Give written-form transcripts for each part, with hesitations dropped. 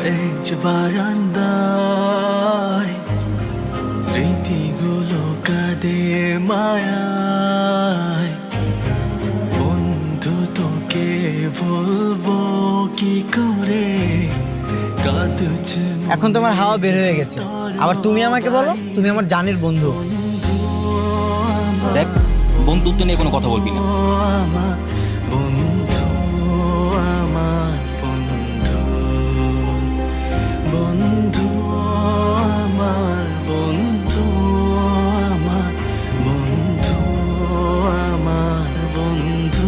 Bench বারান্দায় স্মৃতিগুলো কাঁদে মায়ায়। বন্ধু তোকে বলবো কি করে কাঁদছে এখন তোমার হাওয়া বের হয়ে গেছে, আবার তুমি আমাকে বলো তুমি আমার জানের বন্ধু। দেখ, বন্ধুত্ব নিয়ে কোনো কথা বলবি না। আমার বন্ধু, আমার বন্ধু, বন্ধু আমার বন্ধু, আমার বন্ধু, আমার বন্ধু।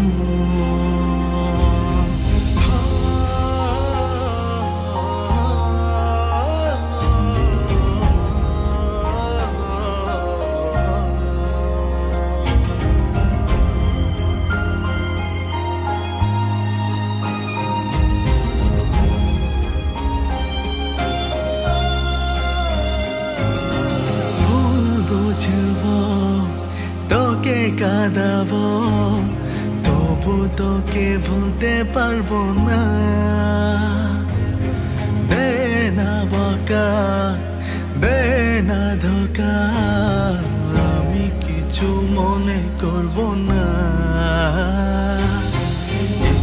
বুঝবো তোকে কাঁদাবো, তবু তোকে ভুলতে পারবো না। দে না বকা, দে না ধোকা, আমি কিছু মনে করবো না।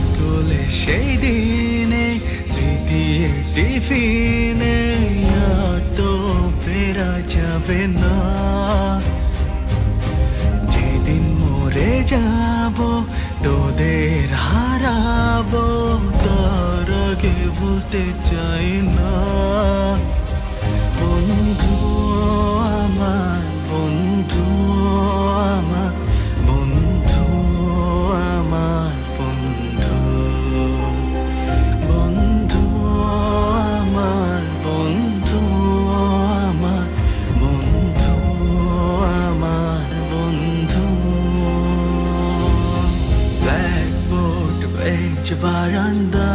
স্কুলে সেই দিনে স্মৃতির টিফিনে আর তো ফেরা যাবে না। যেদিন মরে যাব তোদের হারাবো, তার আগে ভুলতে চাই না। বন্ধু আমার বন্ধু, আমার বন্ধু, আমার বন্ধু, বন্ধু আমার বন্ধু, আমার বন্ধু, আমার বন্ধু। ব্ল্যাকবোর্ড বেঞ্চ বারান্দা